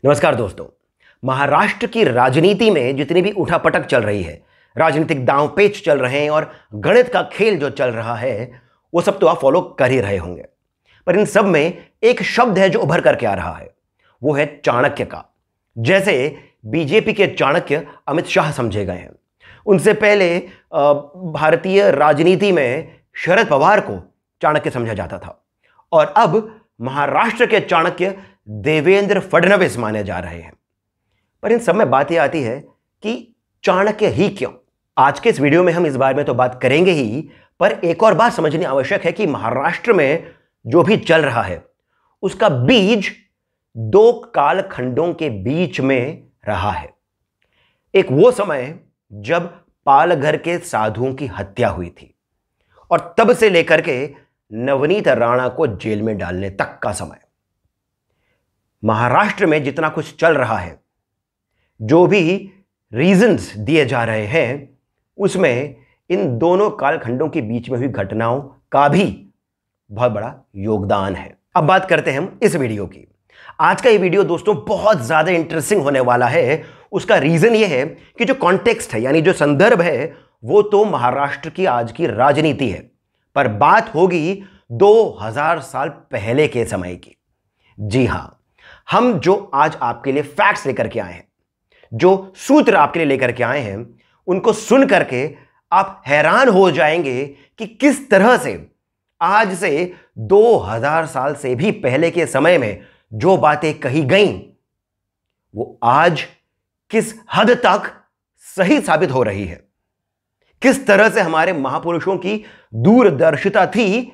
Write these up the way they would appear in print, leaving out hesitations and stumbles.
नमस्कार दोस्तों। महाराष्ट्र की राजनीति में जितनी भी उठापटक चल रही है, राजनीतिक दांव पेच चल रहे हैं और गणित का खेल जो चल रहा है, वो सब तो आप फॉलो कर ही रहे होंगे। पर इन सब में एक शब्द है जो उभर करके आ रहा है, वो है चाणक्य का। जैसे बीजेपी के चाणक्य अमित शाह समझे गए हैं, उनसे पहले भारतीय राजनीति में शरद पवार को चाणक्य समझा जाता था, और अब महाराष्ट्र के चाणक्य देवेंद्र फडणवीस माने जा रहे हैं। पर इन सब में बात यह आती है कि चाणक्य ही क्यों। आज के इस वीडियो में हम इस बारे में तो बात करेंगे ही, पर एक और बात समझनी आवश्यक है कि महाराष्ट्र में जो भी चल रहा है उसका बीज दो कालखंडों के बीच में रहा है। एक वो समय जब पालघर के साधुओं की हत्या हुई थी, और तब से लेकर के नवनीत राणा को जेल में डालने तक का समय। महाराष्ट्र में जितना कुछ चल रहा है, जो भी रीजंस दिए जा रहे हैं, उसमें इन दोनों कालखंडों के बीच में हुई घटनाओं का भी बहुत बड़ा योगदान है। अब बात करते हैं हम इस वीडियो की। आज का ये वीडियो दोस्तों बहुत ज्यादा इंटरेस्टिंग होने वाला है। उसका रीजन ये है कि जो कॉन्टेक्स्ट है, यानी जो संदर्भ है, वो तो महाराष्ट्र की आज की राजनीति है, पर बात होगी 2000 साल पहले के समय की। जी हां, हम जो आज आपके लिए फैक्ट्स लेकर के आए हैं, जो सूत्र आपके लिए लेकर के आए हैं, उनको सुन करके आप हैरान हो जाएंगे कि किस तरह से आज से 2000 साल से भी पहले के समय में जो बातें कही गईं, वो आज किस हद तक सही साबित हो रही है। किस तरह से हमारे महापुरुषों की दूरदर्शिता थी।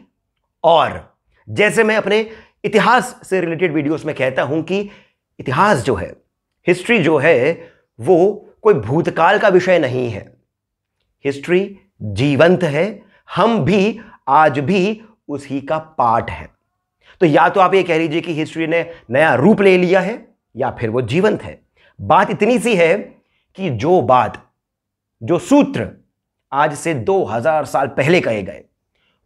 और जैसे मैं अपने इतिहास से रिलेटेड वीडियोस में कहता हूं कि इतिहास जो है, हिस्ट्री जो है, वो कोई भूतकाल का विषय नहीं है। हिस्ट्री जीवंत है, हम भी आज भी उसी का पार्ट है। तो या तो आप ये कह लीजिए कि हिस्ट्री ने नया रूप ले लिया है, या फिर वो जीवंत है। बात इतनी सी है कि जो बात, जो सूत्र आज से 2000 साल पहले कहे गए,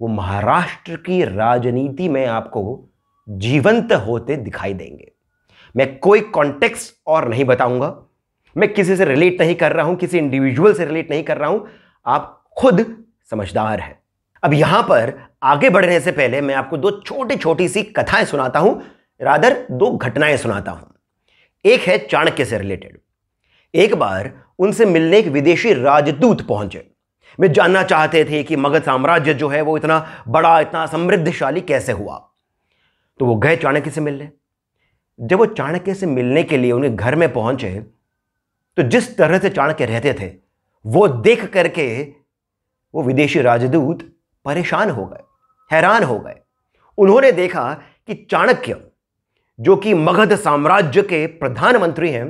वो महाराष्ट्र की राजनीति में आपको जीवंत होते दिखाई देंगे। मैं कोई कॉन्टेक्स्ट और नहीं बताऊंगा, मैं किसी से रिलेट नहीं कर रहा हूं, किसी इंडिविजुअल से रिलेट नहीं कर रहा हूं, आप खुद समझदार हैं। अब यहां पर आगे बढ़ने से पहले मैं आपको दो छोटी सी कथाएं सुनाता हूं, रादर दो घटनाएं सुनाता हूं। एक है चाणक्य से रिलेटेड। एक बार उनसे मिलने एक विदेशी राजदूत पहुंचे। वे जानना चाहते थे कि मगध साम्राज्य जो है वो इतना बड़ा, इतना समृद्धशाली कैसे हुआ। तो वो गए चाणक्य से मिलने। जब वो चाणक्य से मिलने के लिए उनके घर में पहुंचे, तो जिस तरह से चाणक्य रहते थे, वो देख करके वो विदेशी राजदूत परेशान हो गए, हैरान हो गए। उन्होंने देखा कि चाणक्य, जो कि मगध साम्राज्य के प्रधानमंत्री हैं,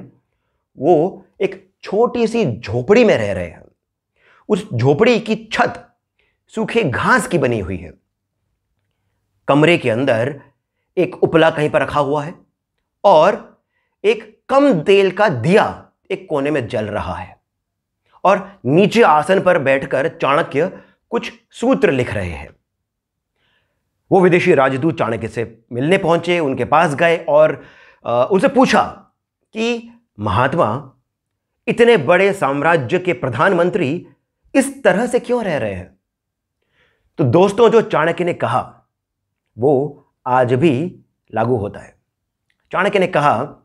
वो एक छोटी सी झोपड़ी में रह रहे हैं। उस झोपड़ी की छत सूखे घास की बनी हुई है। कमरे के अंदर एक उपला कहीं पर रखा हुआ है, और एक कम तेल का दिया एक कोने में जल रहा है, और नीचे आसन पर बैठकर चाणक्य कुछ सूत्र लिख रहे हैं। वो विदेशी राजदूत चाणक्य से मिलने पहुंचे, उनके पास गए और उनसे पूछा कि महात्मा, इतने बड़े साम्राज्य के प्रधानमंत्री इस तरह से क्यों रह रहे हैं? तो दोस्तों, जो चाणक्य ने कहा वो आज भी लागू होता है। चाणक्य ने कहा,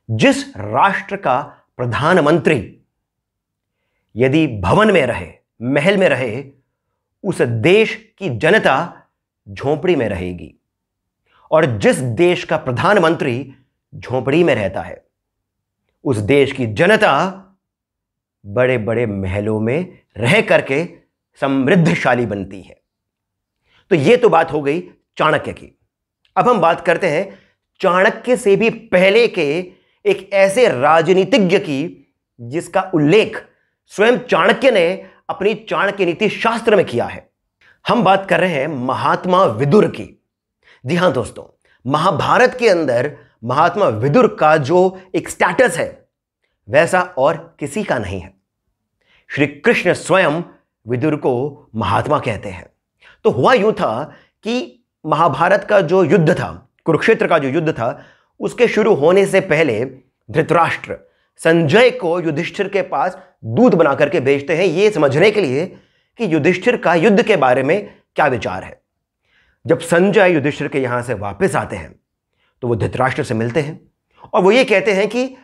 जिस राष्ट्र का प्रधानमंत्री यदि भवन में रहे, महल में रहे, उस देश की जनता झोपड़ी में रहेगी। और जिस देश का प्रधानमंत्री झोपड़ी में रहता है, उस देश की जनता बड़े बड़े महलों में रह करके समृद्धशाली बनती है। तो यह तो बात हो गई चाणक्य की। अब हम बात करते हैं चाणक्य से भी पहले के एक ऐसे राजनीतिज्ञ की, जिसका उल्लेख स्वयं चाणक्य ने अपनी चाणक्य नीति शास्त्र में किया है। हम बात कर रहे हैं महात्मा विदुर की। जी हां दोस्तों, महाभारत के अंदर महात्मा विदुर का जो एक स्टेटस है, वैसा और किसी का नहीं है। श्री कृष्ण स्वयं विदुर को महात्मा कहते हैं। तो हुआ यूं था कि महाभारत का जो युद्ध था, कुरुक्षेत्र का जो युद्ध था, उसके शुरू होने से पहले धृतराष्ट्र संजय को युधिष्ठिर के पास दूत बना करके भेजते हैं, यह समझने के लिए कि युधिष्ठिर का युद्ध के बारे में क्या विचार है। जब संजय युधिष्ठिर के यहां से वापस आते हैं तो वो धृतराष्ट्र से मिलते हैं और वो ये कहते हैं कि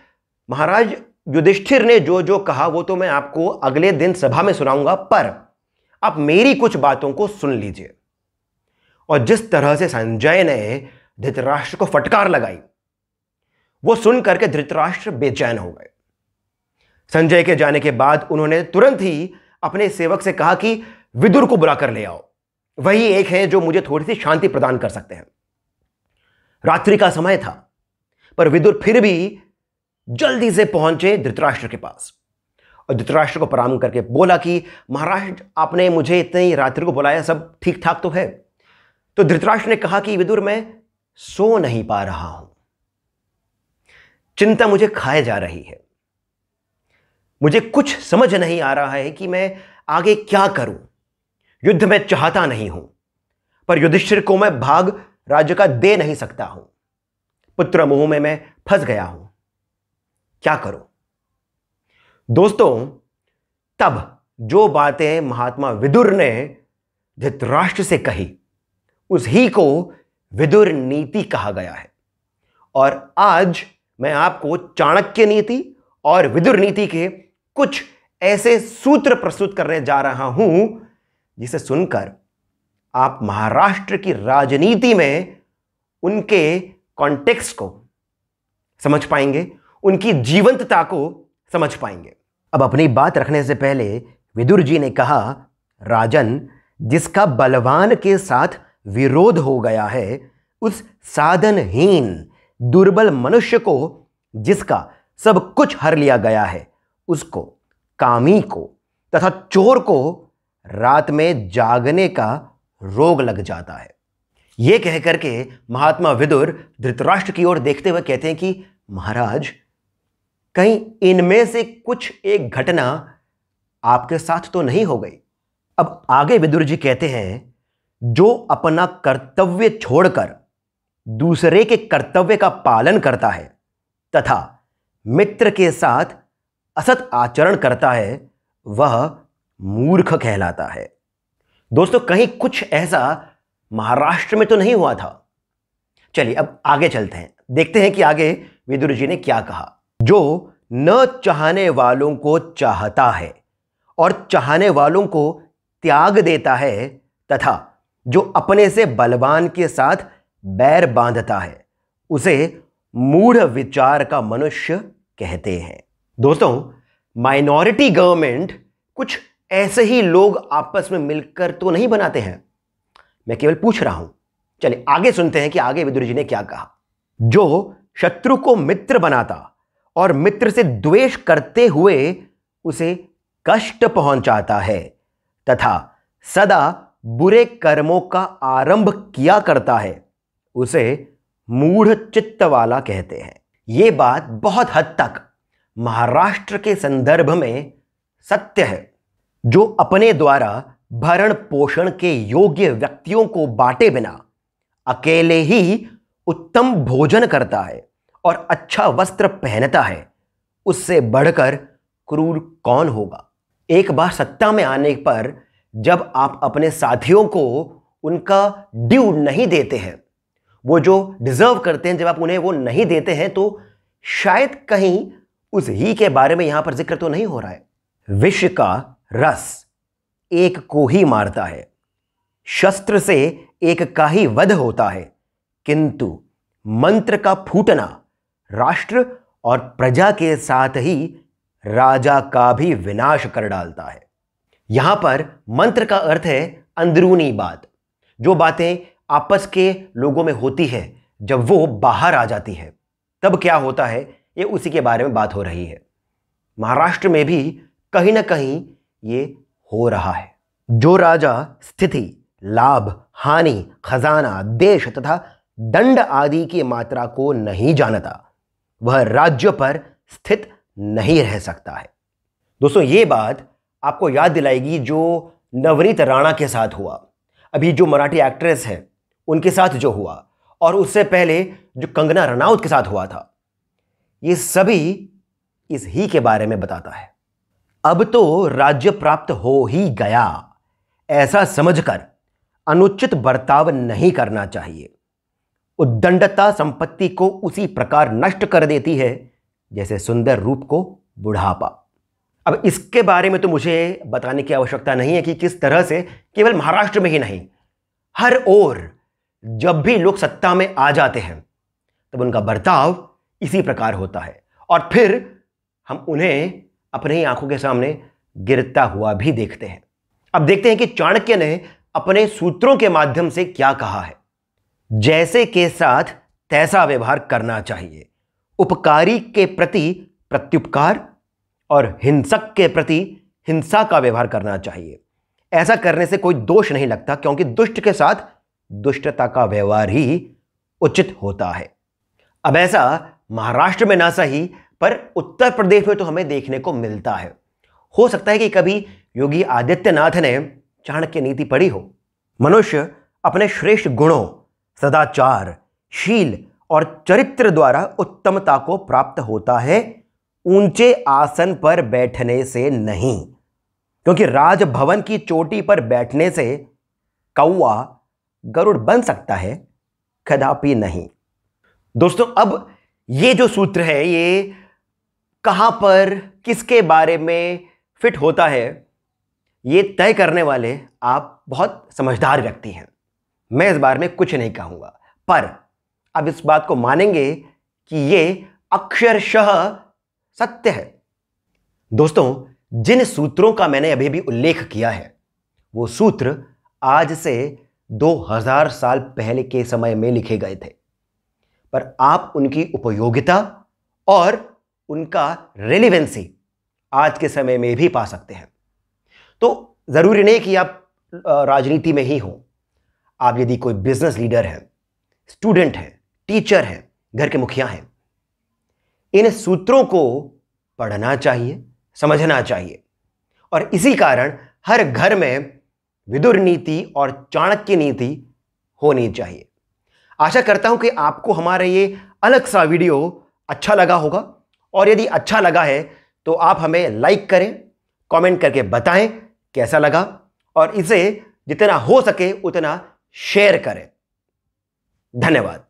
महाराज, युधिष्ठिर ने जो जो कहा वो तो मैं आपको अगले दिन सभा में सुनाऊंगा, पर आप मेरी कुछ बातों को सुन लीजिए। और जिस तरह से संजय ने धृतराष्ट्र को फटकार लगाई, वो सुन करके धृतराष्ट्र बेचैन हो गए। संजय के जाने के बाद उन्होंने तुरंत ही अपने सेवक से कहा कि विदुर को बुला कर ले आओ, वही एक है जो मुझे थोड़ी सी शांति प्रदान कर सकते हैं। रात्रि का समय था, पर विदुर फिर भी जल्दी से पहुंचे धृतराष्ट्र के पास और धृतराष्ट्र को प्रणाम करके बोला कि महाराज, आपने मुझे इतनी रात्रि को बुलाया, सब ठीक ठाक तो है? तो धृतराष्ट्र ने कहा कि विदुर, मैं सो नहीं पा रहा हूं, चिंता मुझे खाए जा रही है, मुझे कुछ समझ नहीं आ रहा है कि मैं आगे क्या करूं। युद्ध में चाहता नहीं हूं, पर युधिष्ठिर को मैं भाग राज्य का दे नहीं सकता हूं, पुत्र मोह में मैं फंस गया हूं, क्या करूं। दोस्तों, तब जो बातें महात्मा विदुर ने धृतराष्ट्र से कही, उस ही को विदुर नीति कहा गया है। और आज मैं आपको चाणक्य नीति और विदुर नीति के कुछ ऐसे सूत्र प्रस्तुत करने जा रहा हूं जिसे सुनकर आप महाराष्ट्र की राजनीति में उनके कॉन्टेक्स्ट को समझ पाएंगे, उनकी जीवंतता को समझ पाएंगे। अब अपनी बात रखने से पहले विदुर जी ने कहा, राजन, जिसका बलवान के साथ विरोध हो गया है, उस साधनहीन दुर्बल मनुष्य को जिसका सब कुछ हर लिया गया है, उसको, कामी को तथा चोर को रात में जागने का रोग लग जाता है। यह कहकर के महात्मा विदुर धृतराष्ट्र की ओर देखते हुए कहते हैं कि महाराज, कहीं इनमें से कुछ एक घटना आपके साथ तो नहीं हो गई। अब आगे विदुर जी कहते हैं, जो अपना कर्तव्य छोड़कर दूसरे के कर्तव्य का पालन करता है तथा मित्र के साथ असत आचरण करता है, वह मूर्ख कहलाता है। दोस्तों, कहीं कुछ ऐसा महाराष्ट्र में तो नहीं हुआ था। चलिए अब आगे चलते हैं, देखते हैं कि आगे विदुर जी ने क्या कहा। जो न चाहने वालों को चाहता है और चाहने वालों को त्याग देता है तथा जो अपने से बलवान के साथ बैर बांधता है, उसे मूढ़ विचार का मनुष्य कहते हैं। दोस्तों, माइनॉरिटी गवर्नमेंट कुछ ऐसे ही लोग आपस में मिलकर तो नहीं बनाते हैं, मैं केवल पूछ रहा हूं। चलिए आगे सुनते हैं कि आगे विदुर जी ने क्या कहा। जो शत्रु को मित्र बनाता और मित्र से द्वेष करते हुए उसे कष्ट पहुंचाता है तथा सदा बुरे कर्मों का आरंभ किया करता है, उसे मूढ़ चित्त वाला कहते हैं। यह बात बहुत हद तक महाराष्ट्र के संदर्भ में सत्य है। जो अपने द्वारा भरण पोषण के योग्य व्यक्तियों को बांटे बिना अकेले ही उत्तम भोजन करता है और अच्छा वस्त्र पहनता है, उससे बढ़कर क्रूर कौन होगा। एक बार सत्ता में आने पर जब आप अपने साथियों को उनका ड्यू नहीं देते हैं, वो जो डिजर्व करते हैं, जब आप उन्हें वो नहीं देते हैं, तो शायद कहीं उस ही के बारे में यहां पर जिक्र तो नहीं हो रहा है। विष का रस एक को ही मारता है, शस्त्र से एक का ही वध होता है, किंतु मंत्र का फूटना राष्ट्र और प्रजा के साथ ही राजा का भी विनाश कर डालता है। यहां पर मंत्र का अर्थ है अंदरूनी बात, जो बातें आपस के लोगों में होती है, जब वो बाहर आ जाती है तब क्या होता है, ये उसी के बारे में बात हो रही है। महाराष्ट्र में भी कहीं ना कहीं ये हो रहा है। जो राजा स्थिति, लाभ, हानि, खजाना, देश तथा दंड आदि की मात्रा को नहीं जानता, वह राज्य पर स्थित नहीं रह सकता है। दोस्तों, ये बात आपको याद दिलाएगी जो नवनीत राणा के साथ हुआ, अभी जो मराठी एक्ट्रेस है उनके साथ जो हुआ, और उससे पहले जो कंगना रनौत के साथ हुआ था, ये सभी इस ही के बारे में बताता है। अब तो राज्य प्राप्त हो ही गया, ऐसा समझकर अनुचित बर्ताव नहीं करना चाहिए। उद्दंडता संपत्ति को उसी प्रकार नष्ट कर देती है जैसे सुंदर रूप को बुढ़ापा। अब इसके बारे में तो मुझे बताने की आवश्यकता नहीं है कि किस तरह से केवल महाराष्ट्र में ही नहीं, हर ओर जब भी लोग सत्ता में आ जाते हैं तब उनका बर्ताव इसी प्रकार होता है और फिर हम उन्हें अपने ही आंखों के सामने गिरता हुआ भी देखते हैं। अब देखते हैं कि चाणक्य ने अपने सूत्रों के माध्यम से क्या कहा है। जैसे के साथ तैसा व्यवहार करना चाहिए, उपकारी के प्रति प्रत्युपकार और हिंसक के प्रति हिंसा का व्यवहार करना चाहिए। ऐसा करने से कोई दोष नहीं लगता, क्योंकि दुष्ट के साथ दुष्टता का व्यवहार ही उचित होता है। अब ऐसा महाराष्ट्र में ना सही पर उत्तर प्रदेश में तो हमें देखने को मिलता है। हो सकता है कि कभी योगी आदित्यनाथ ने चाणक्य नीति पढ़ी हो। मनुष्य अपने श्रेष्ठ गुणों, सदाचार, शील और चरित्र द्वारा उत्तमता को प्राप्त होता है, ऊंचे आसन पर बैठने से नहीं। क्योंकि राजभवन की चोटी पर बैठने से कौवा गरुड़ बन सकता है, कदापि नहीं। दोस्तों, अब ये जो सूत्र है ये कहां पर किसके बारे में फिट होता है, ये तय करने वाले आप बहुत समझदार व्यक्ति हैं। मैं इस बारे में कुछ नहीं कहूंगा, पर अब इस बात को मानेंगे कि ये अक्षरशः सत्य है। दोस्तों, जिन सूत्रों का मैंने अभी भी उल्लेख किया है वो सूत्र आज से 2000 साल पहले के समय में लिखे गए थे, पर आप उनकी उपयोगिता और उनका रेलेवेंसी आज के समय में भी पा सकते हैं। तो जरूरी नहीं कि आप राजनीति में ही हो। आप यदि कोई बिजनेस लीडर हैं, स्टूडेंट हैं, टीचर हैं, घर के मुखिया हैं, इन सूत्रों को पढ़ना चाहिए, समझना चाहिए। और इसी कारण हर घर में विदुर नीति और चाणक्य नीति होनी चाहिए। आशा करता हूं कि आपको हमारा ये अलग सा वीडियो अच्छा लगा होगा, और यदि अच्छा लगा है तो आप हमें लाइक करें, कमेंट करके बताएं कैसा लगा, और इसे जितना हो सके उतना शेयर करें। धन्यवाद।